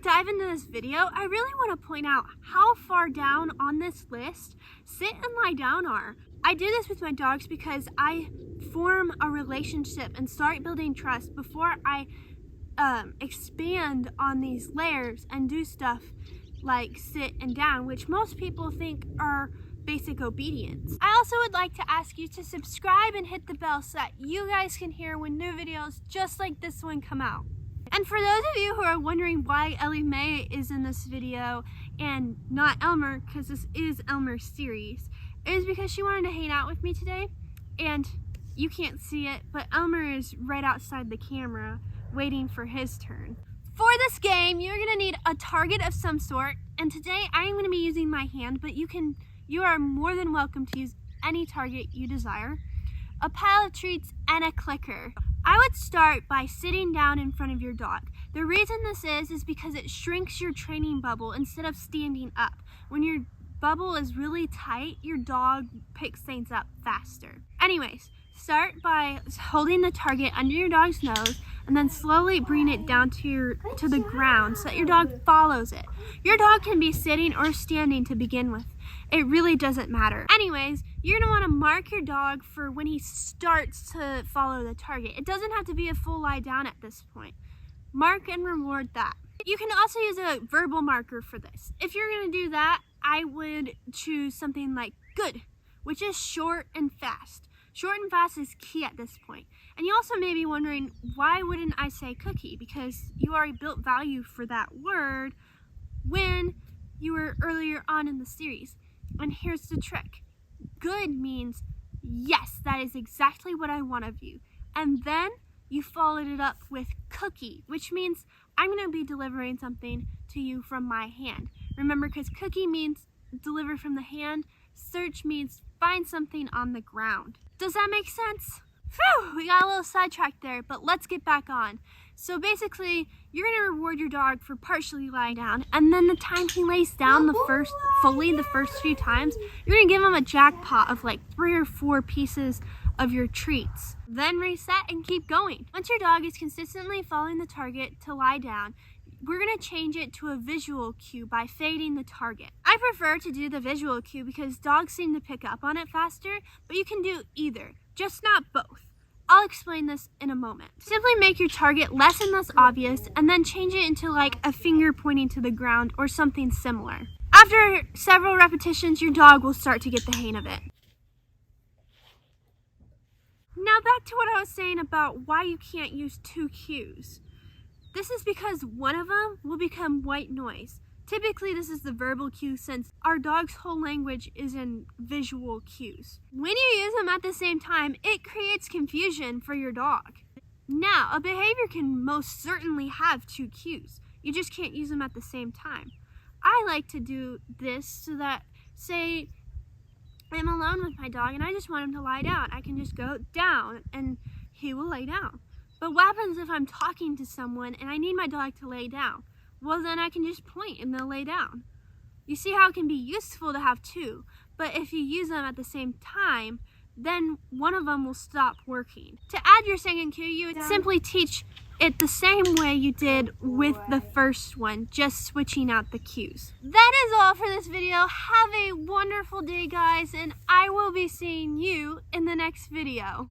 dive into this video, I really want to point out how far down on this list sit and lie down are. I do this with my dogs because I form a relationship and start building trust before I expand on these layers and do stuff like sit and down, which most people think are basic obedience. I also would like to ask you to subscribe and hit the bell so that you guys can hear when new videos just like this one come out. And for those of you who are wondering why Ellie Mae is in this video and not Elmer, because this is Elmer's series, it is because she wanted to hang out with me today, and you can't see it, but Elmer is right outside the camera waiting for his turn. For this game, you're gonna need a target of some sort, and today I am gonna be using my hand, but you are more than welcome to use any target you desire, a pile of treats, and a clicker. I would start by sitting down in front of your dog. The reason this is because it shrinks your training bubble instead of standing up. When your bubble is really tight, your dog picks things up faster. Anyways, start by holding the target under your dog's nose and then slowly bring it down to the ground so that your dog follows it. Your dog can be sitting or standing to begin with. It really doesn't matter. Anyways, you're gonna wanna mark your dog for when he starts to follow the target. It doesn't have to be a full lie down at this point. Mark and reward that. You can also use a verbal marker for this. If you're gonna do that, I would choose something like good, which is short and fast. Short and fast is key at this point. And you also may be wondering, why wouldn't I say cookie? Because you already built value for that word when you were earlier on in the series. And here's the trick. Good means, yes, that is exactly what I want of you. And then you followed it up with cookie, which means I'm gonna be delivering something to you from my hand. Remember, because cookie means deliver from the hand, search means find something on the ground. Does that make sense? Phew, we got a little sidetracked there, but let's get back on. So basically, you're gonna reward your dog for partially lying down, and then the time he lays down the first few times, you're gonna give him a jackpot of like 3 or 4 pieces of your treats. Then reset and keep going. Once your dog is consistently following the target to lie down, we're gonna change it to a visual cue by fading the target. I prefer to do the visual cue because dogs seem to pick up on it faster, but you can do either, just not both. I'll explain this in a moment. Simply make your target less and less obvious and then change it into like a finger pointing to the ground or something similar. After several repetitions, your dog will start to get the hang of it. Now back to what I was saying about why you can't use 2 cues. This is because one of them will become white noise. Typically, this is the verbal cue since our dog's whole language is in visual cues. When you use them at the same time, it creates confusion for your dog. Now, a behavior can most certainly have 2 cues. You just can't use them at the same time. I like to do this so that, say, I'm alone with my dog and I just want him to lie down. I can just go down and he will lay down. But what happens if I'm talking to someone and I need my dog to lay down? Well, then I can just point and they'll lay down. You see how it can be useful to have 2, but if you use them at the same time, then one of them will stop working. To add your second cue, you would simply teach it the same way you did with the first one, just switching out the cues. That is all for this video. Have a wonderful day, guys, and I will be seeing you in the next video.